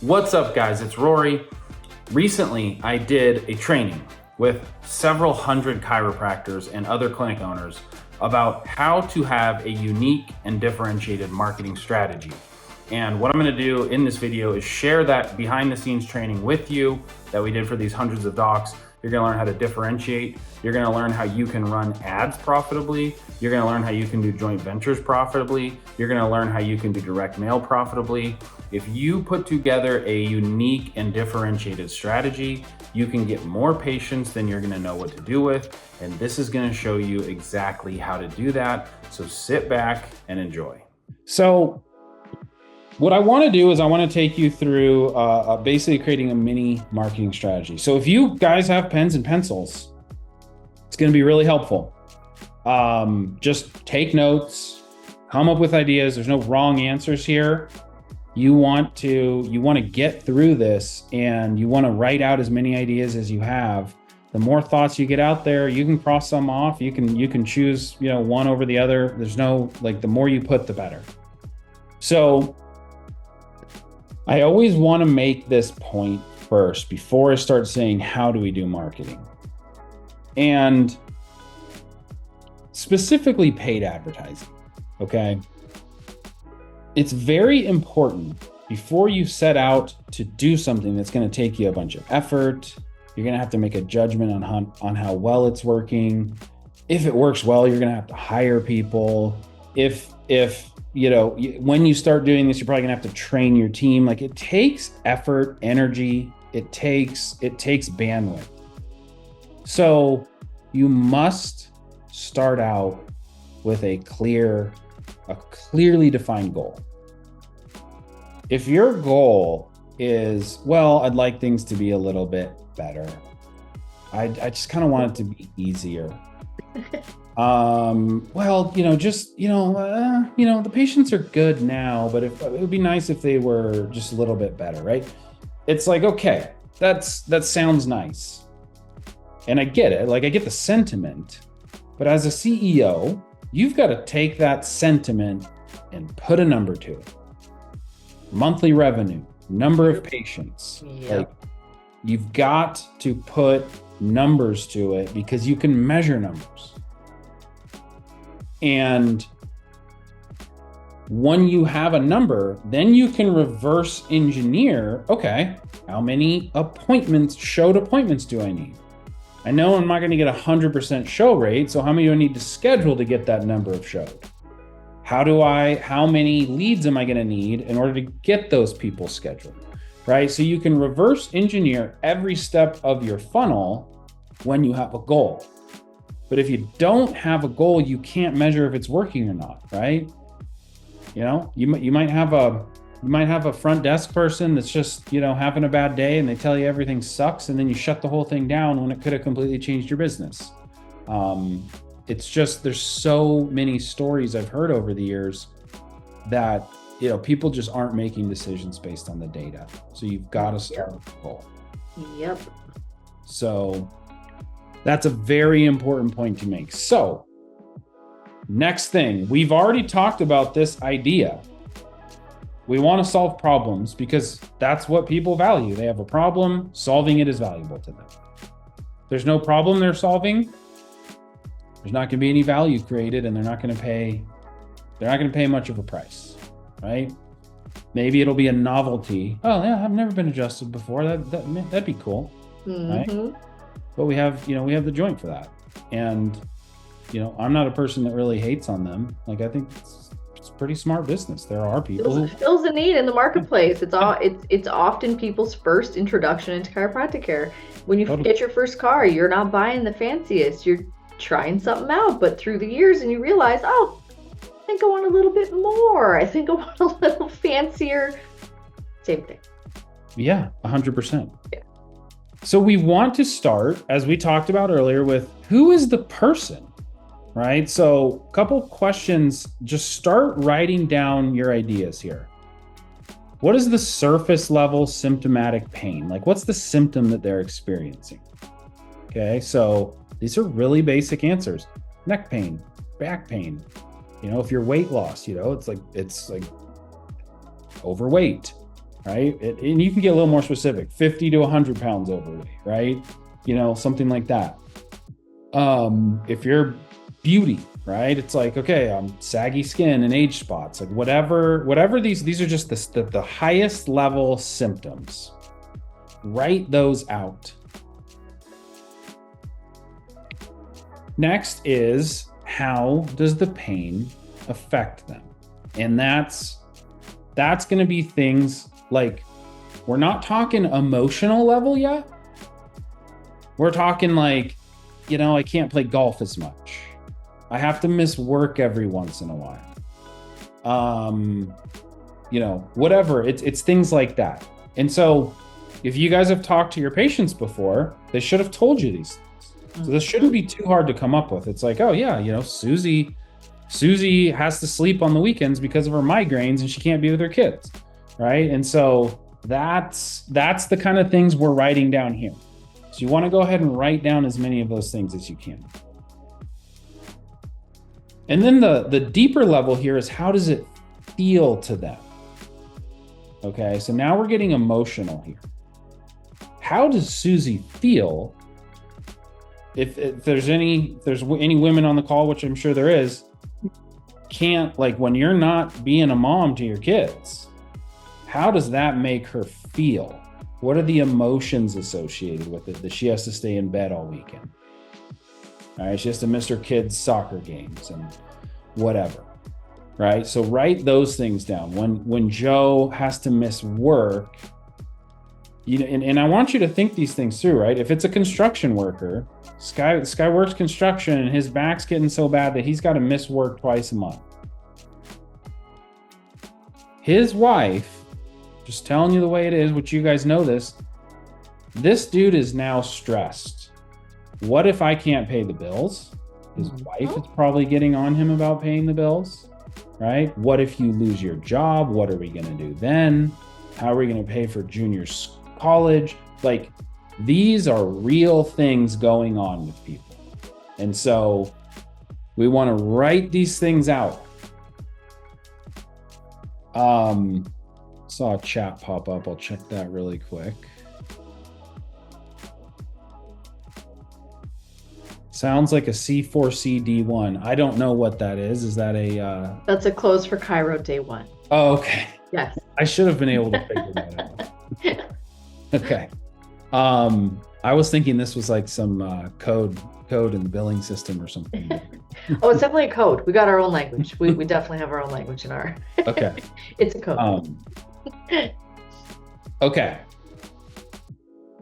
What's up, guys? It's Rory. Recently, I did a training with several hundred chiropractors and other clinic owners about how to have a unique and differentiated marketing strategy. And what I'm going to do in this video is share that behind the scenes training with you that we did for these hundreds of docs. You're going to learn how to differentiate. You're going to learn how you can run ads profitably. You're going to learn how you can do joint ventures profitably. You're going to learn how you can do direct mail profitably. If you put together a unique and differentiated strategy, you can get more patients than you're going to know what to do with. And this is going to show you exactly how to do that. So sit back and enjoy. So what I want to do is I want to take you through basically creating a mini marketing strategy. So if you guys have pens and pencils, it's going to be really helpful. Just take notes, come up with ideas. There's no wrong answers here. You want to get through this and you want to write out as many ideas as you have. The more thoughts you get out there, you can cross some off. You can choose, one over the other. There's no, the more you put, the better. So I always want to make this point first before I start saying, how do we do marketing? And specifically paid advertising, okay? It's very important before you set out to do something that's going to take you a bunch of effort. You're going to have to make a judgment on how well it's working. If it works well, you're going to have to hire people. If when you start doing this, you're probably gonna have to train your team. It takes effort, energy, it takes bandwidth. So you must start out with a clearly defined goal. If your goal is, I'd like things to be a little bit better. I just kind of want it to be easier. The patients are good now, but it would be nice if they were just a little bit better, right? It's okay, that sounds nice. And I get it, I get the sentiment, but as a CEO, you've got to take that sentiment and put a number to it. Monthly revenue, number of patients. Yep. You've got to put numbers to it because you can measure numbers. And when you have a number, then you can reverse engineer, okay, how many showed appointments do I need? I know I'm not going to get 100% show rate, so how many do I need to schedule to get that number of showed? How many leads am I going to need in order to get those people scheduled, right? So you can reverse engineer every step of your funnel when you have a goal. But if you don't have a goal, you can't measure if it's working or not, right? You might have a front desk person that's just, having a bad day and they tell you everything sucks and then you shut the whole thing down when it could have completely changed your business. It's just, there's so many stories I've heard over the years that, people just aren't making decisions based on the data. So you've got to start with a goal. Yep. So that's a very important point to make. So next thing, we've already talked about this idea. We want to solve problems because that's what people value. They have a problem, solving it is valuable to them. There's no problem they're solving, there's not going to be any value created, and they're not going to pay much of a price, right? Maybe it'll be a novelty. Oh yeah, I've never been adjusted before. That'd be cool, right? But we have the joint for that. And, I'm not a person that really hates on them. I think it's pretty smart business. There are people who fills a need in the marketplace. It's often people's first introduction into chiropractic care. When you get your first car, you're not buying the fanciest. You're trying something out, but through the years and you realize, I think I want a little bit more. I think I want a little fancier. Same thing. Yeah, 100%. Yeah. So we want to start, as we talked about earlier, with who is the person, right? So a couple questions, just start writing down your ideas here. What is the surface level symptomatic pain? What's the symptom that they're experiencing? Okay, so these are really basic answers. Neck pain, back pain. If you're weight loss, it's like overweight. right? And you can get a little more specific, 50 to 100 pounds overweight, right? Something like that. If you're beauty, right? It's like, okay, saggy skin and age spots, like whatever these are just the highest level symptoms. Write those out. Next is, how does the pain affect them? And that's going to be things like, we're not talking emotional level yet. We're talking like, I can't play golf as much. I have to miss work every once in a while. Whatever. It's things like that. And so if you guys have talked to your patients before, they should have told you these things. So this shouldn't be too hard to come up with. It's like, oh yeah, Susie has to sleep on the weekends because of her migraines and she can't be with her kids, right? And so that's the kind of things we're writing down here. So you want to go ahead and write down as many of those things as you can. And then the deeper level here is, how does it feel to them? Okay, so now we're getting emotional here. How does Susie feel? If there's any women on the call, which I'm sure there is, when you're not being a mom to your kids, how does that make her feel? What are the emotions associated with it, that she has to stay in bed all weekend? All right, she has to miss her kids' soccer games and whatever, right? So write those things down. When Joe has to miss work, and I want you to think these things through, right? If it's a construction worker, Sky works construction and his back's getting so bad that he's got to miss work twice a month. His wife, just telling you the way it is, which you guys know this dude is now stressed. What if I can't pay the bills? His wife is probably getting on him about paying the bills, right? What if you lose your job? What are we going to do then? How are we going to pay for Junior's college? Like, these are real things going on with people. And so we want to write these things out. Saw a chat pop up. I'll check that really quick. Sounds like a C4CD1. I don't know what that is. Is that a... That's a close for Chiro day 1. Oh, okay. Yes. I should have been able to figure that out. Okay. I was thinking this was like some code in the billing system or something. Oh, it's definitely a code. We got our own language. We definitely have our own language in our... Okay. It's a code. Okay.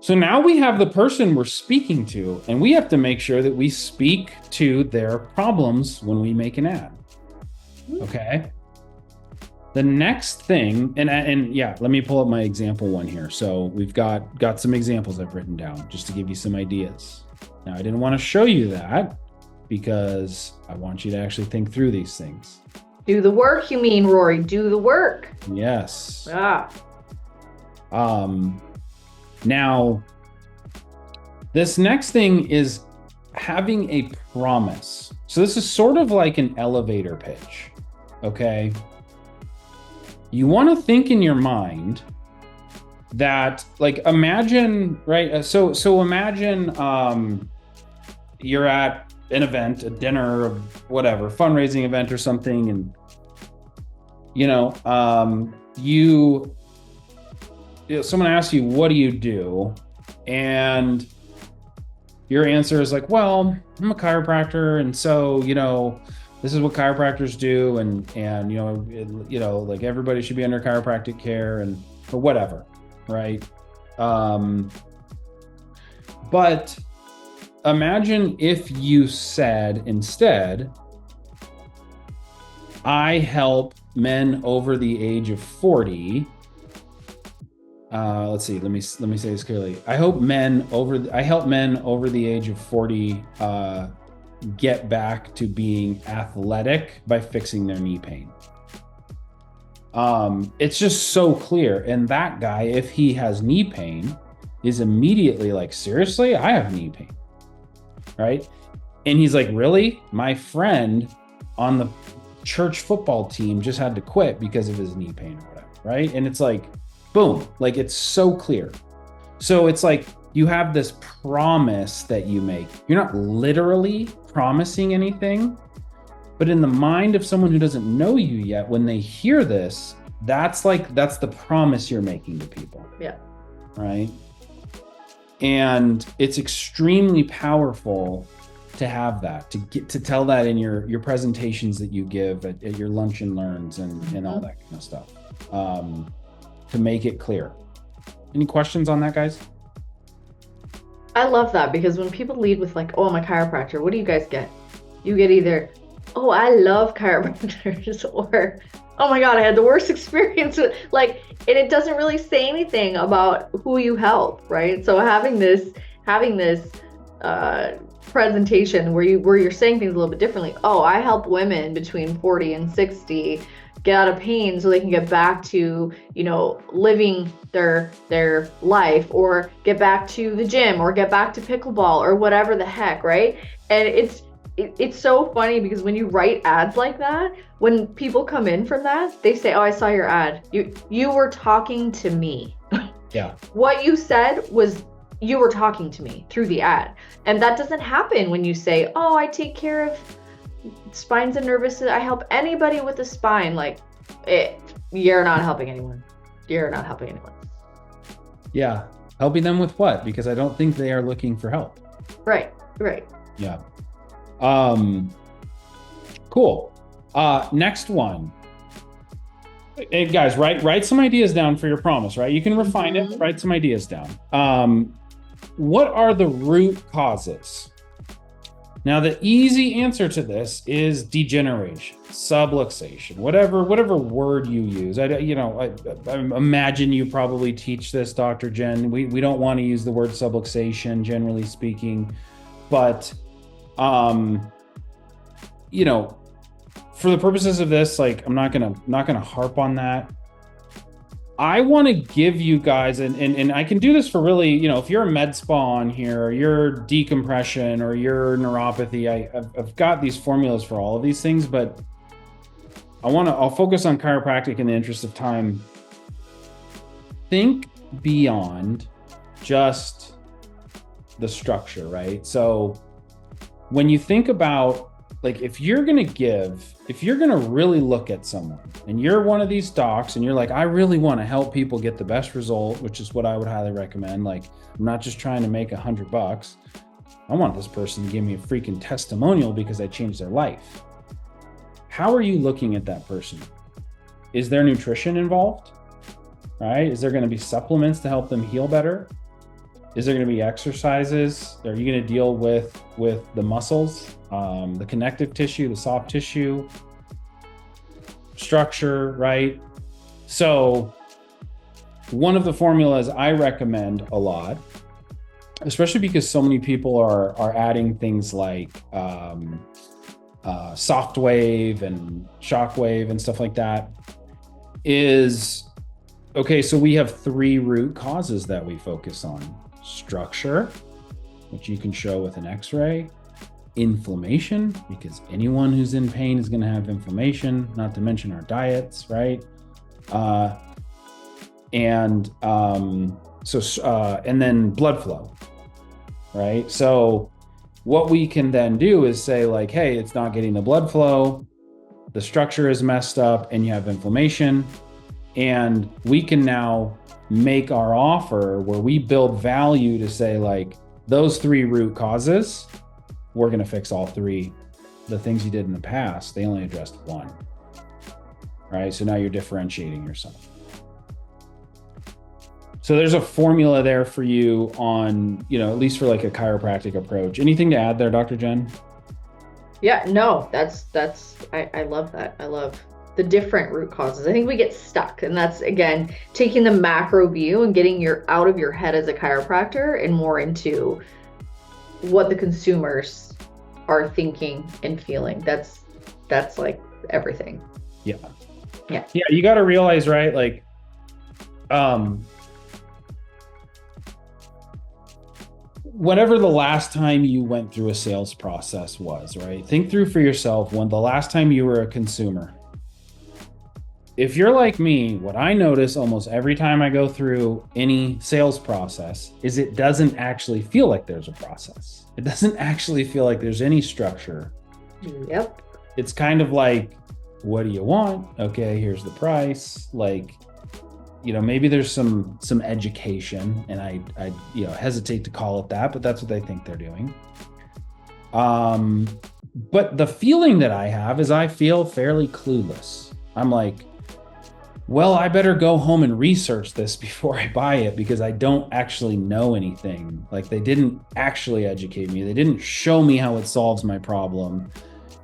So now we have the person we're speaking to, and we have to make sure that we speak to their problems when we make an ad. Okay. The next thing, and yeah, let me pull up my example one here. So we've got some examples I've written down just to give you some ideas. Now, I didn't want to show you that because I want you to actually think through these things. Do the work, you mean, Rory. Do the work. Yes. Ah. Now, this next thing is having a promise. So this is sort of like an elevator pitch, okay? You want to think in your mind that, like, imagine, right? So imagine you're at an event, a dinner, or whatever, fundraising event or something, and someone asks you, what do you do? And your answer is like, well, I'm a chiropractor, and so, this is what chiropractors do, and like, everybody should be under chiropractic care, or whatever, right? But imagine if you said instead, I help men over the age of 40. Let's see. Let me say this clearly. I help men over the age of 40 get back to being athletic by fixing their knee pain. It's just so clear. And that guy, if he has knee pain, is immediately like, seriously, I have knee pain, right? And he's like, really? My friend on the church football team just had to quit because of his knee pain or whatever, right? And it's like, Boom. Like it's so clear. So it's like you have this promise that you make. You're not literally promising anything, but in the mind of someone who doesn't know you yet, when they hear this, that's the promise you're making to people. Yeah. Right. And it's extremely powerful to have that, to get to tell that in your presentations that you give at your lunch and learns and all that kind of stuff, to make it clear. Any questions on that, guys? I love that, because when people lead with like, oh, I'm a chiropractor, what do you guys get? You get either, oh, I love chiropractors, or, oh my God, I had the worst experience with, like, and it doesn't really say anything about who you help, right? So having this presentation where you're saying things a little bit differently. Oh, I help women between 40 and 60 get out of pain so they can get back to, living their life, or get back to the gym, or get back to pickleball, or whatever the heck, right? And it's so funny, because when you write ads like that, when people come in from that, they say, oh, I saw your ad. You were talking to me. Yeah. What you said was, you were talking to me through the ad. And that doesn't happen when you say, oh, I take care of spines and nervous, I help anybody with a spine. Like, you're not helping anyone. You're not helping anyone. Yeah. Helping them with what? Because I don't think they are looking for help. Right. Yeah. Cool. Next one. Hey guys, write some ideas down for your promise, right? You can refine it, write some ideas down. What are the root causes? Now, the easy answer to this is degeneration, subluxation, whatever word you use. I imagine you probably teach this, Dr. Jen. We don't want to use the word subluxation, generally speaking, but for the purposes of this, like, I'm not gonna harp on that. I want to give you guys, and I can do this for really, if you're a med spa on here, or you're decompression, or you're neuropathy, I've got these formulas for all of these things, but I'll focus on chiropractic in the interest of time. Think beyond just the structure, right? So when you think about, like, if you're going to really look at someone, and you're one of these docs and you're like, I really want to help people get the best result, which is what I would highly recommend. Like, I'm not just trying to make $100. I want this person to give me a freaking testimonial because I changed their life. How are you looking at that person? Is there nutrition involved? Right? Is there going to be supplements to help them heal better? Is there going to be exercises? Are you going to deal with the muscles, the connective tissue, the soft tissue, structure, right? So one of the formulas I recommend a lot, especially because so many people are adding things like soft wave and shock wave and stuff like that, is, okay, so we have 3 root causes that we focus on. Structure, which you can show with an x-ray. Inflammation, because anyone who's in pain is going to have inflammation, not to mention our diets, right? And then blood flow, right? So what we can then do is say, like, hey, it's not getting the blood flow, the structure is messed up, and you have inflammation. And we can now make our offer where we build value to say, like, those 3 root causes, we're going to fix all 3. The things you did in the past, they only addressed 1, right? So now you're differentiating yourself. So there's a formula there for you on, at least for like a chiropractic approach. Anything to add there, Dr. Jen? Yeah, no, I love that. I love the different root causes. I think we get stuck, and that's, again, taking the macro view and getting out of your head as a chiropractor and more into what the consumers are thinking and feeling. That's like everything. Yeah. You got to realize, right? Like, whatever the last time you went through a sales process was, right? Think through for yourself when the last time you were a consumer. if you're like me, what I notice almost every time I go through any sales process is it doesn't actually feel like there's a process. It doesn't actually feel like there's any structure. Yep. It's kind of like, what do you want? Okay, here's the price. Like, maybe there's some education, and I hesitate to call it that, but that's what they think they're doing. But the feeling that I have is I feel fairly clueless. I'm like, well, I better go home and research this before I buy it, because I don't actually know anything. Like, they didn't actually educate me. They didn't show me how it solves my problem.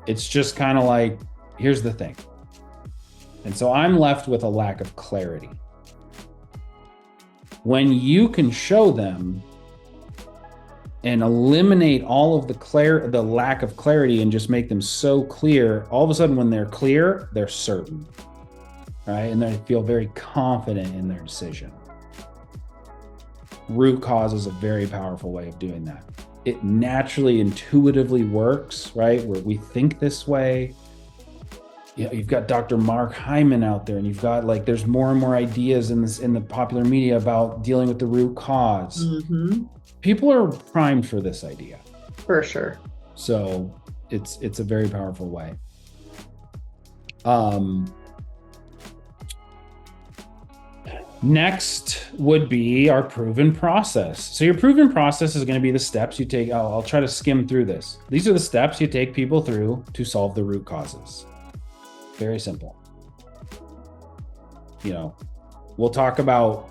It's just kind of like, here's the thing. And so I'm left with a lack of clarity. When you can show them and eliminate all of the lack of clarity and just make them so clear, all of a sudden when they're clear, they're certain. Right? And they feel very confident in their decision. Root cause is a very powerful way of doing that. It naturally, intuitively works, right? Where we think this way. You've got Dr. Mark Hyman out there, and you've got there's more and more ideas in the popular media about dealing with the root cause. Mm-hmm. People are primed for this idea. For sure. So it's a very powerful way. Next would be our proven process. So your proven process is going to be the steps you take. I'll try to skim through this. These are the steps you take people through to solve the root causes. Very simple. We'll talk about,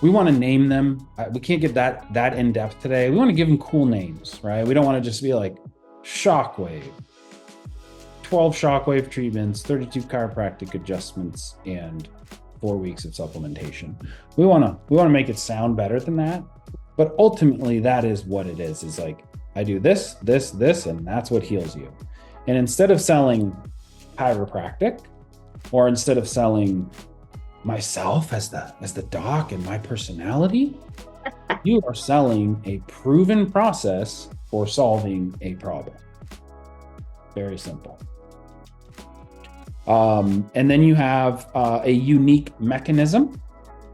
we want to name them. We can't get that in depth today. We want to give them cool names, right? We don't want to just be like Shockwave, 12 Shockwave treatments, 32 chiropractic adjustments, and 4 weeks of supplementation. We want to make it sound better than that, but ultimately that is what it is. Is like, I do this, and that's what heals you. And instead of selling chiropractic, or instead of selling myself as the doc and my personality, you are selling a proven process for solving a problem. Very simple. And then you have a unique mechanism.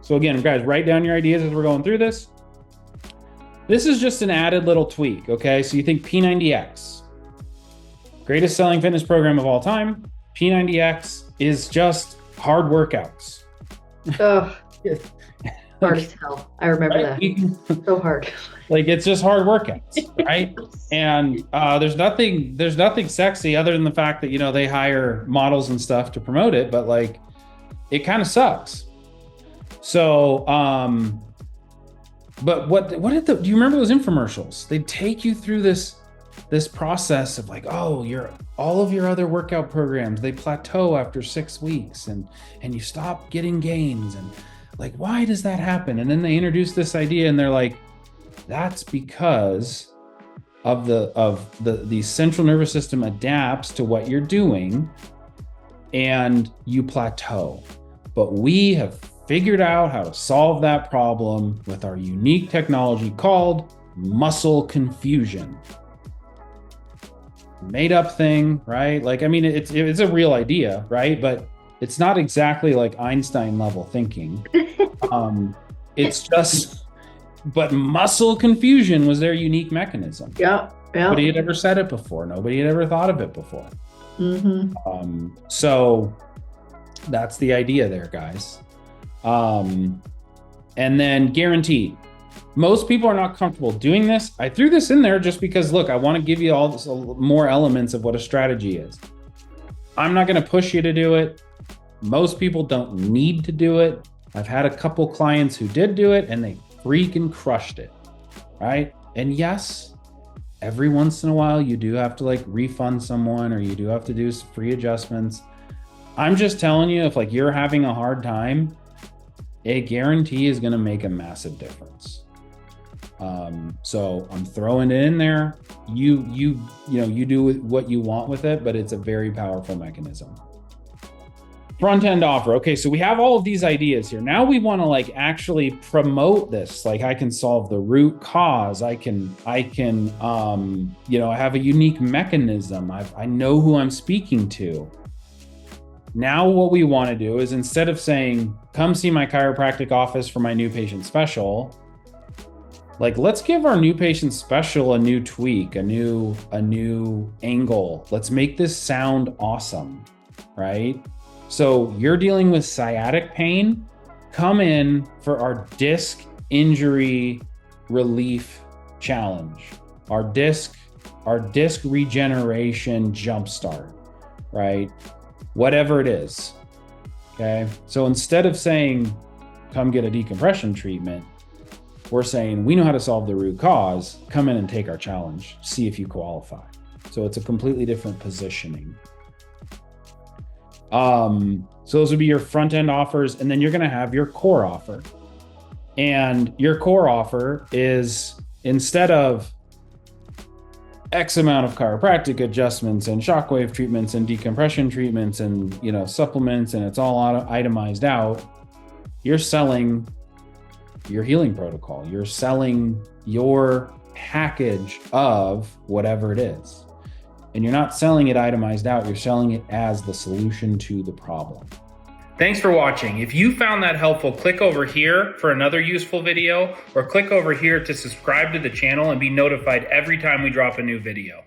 So again, guys, write down your ideas as we're going through this. This is just an added little tweak, okay? So you think P90X, greatest selling fitness program of all time. P90X is just hard workouts. Oh, hard as hell. I remember that. So hard. It's just hard workouts, right? And there's nothing sexy other than the fact that they hire models and stuff to promote it, but it kind of sucks. So but do you remember those infomercials? They take you through this process of all of your other workout programs, they plateau after 6 weeks and you stop getting gains, and why does that happen? And then they introduce this idea, and they're like, that's because of the central nervous system adapts to what you're doing and you plateau. But we have figured out how to solve that problem with our unique technology called muscle confusion. Made up thing, right? It's a real idea, right? But it's not exactly like Einstein level thinking. It's just, but muscle confusion was their unique mechanism. Yeah. Nobody had ever said it before. Nobody had ever thought of it before. Mm-hmm. So that's the idea there, guys. And then guaranteed. Most people are not comfortable doing this. I threw this in there just because, look, I want to give you all this, more elements of what a strategy is. I'm not going to push you to do it. Most people don't need to do it. I've had a couple clients who did do it and they freaking crushed it, right? And yes, every once in a while you do have to refund someone, or you do have to do some free adjustments. I'm just telling you, if you're having a hard time, a guarantee is going to make a massive difference. So I'm throwing it in there. You do what you want with it, but it's a very powerful mechanism. Front end offer. Okay, so we have all of these ideas here. Now we want to actually promote this. I can solve the root cause. I can I have a unique mechanism. I know who I'm speaking to. Now what we want to do is, instead of saying, come see my chiropractic office for my new patient special, like, let's give our new patient special a new tweak, a new angle. Let's make this sound awesome, right? So you're dealing with sciatic pain, come in for our disc injury relief challenge, our disc regeneration jumpstart, right? Whatever it is, okay? So instead of saying, come get a decompression treatment, we're saying, we know how to solve the root cause, come in and take our challenge, see if you qualify. So it's a completely different positioning. So those would be your front end offers, and then you're gonna have your core offer. And your core offer is, instead of X amount of chiropractic adjustments and shockwave treatments and decompression treatments and, you know, supplements, and it's all itemized out, you're selling your healing protocol. You're selling your package of whatever it is. And you're not selling it itemized out, you're selling it as the solution to the problem. Thanks for watching. If you found that helpful, click over here for another useful video, or click over here to subscribe to the channel and be notified every time we drop a new video.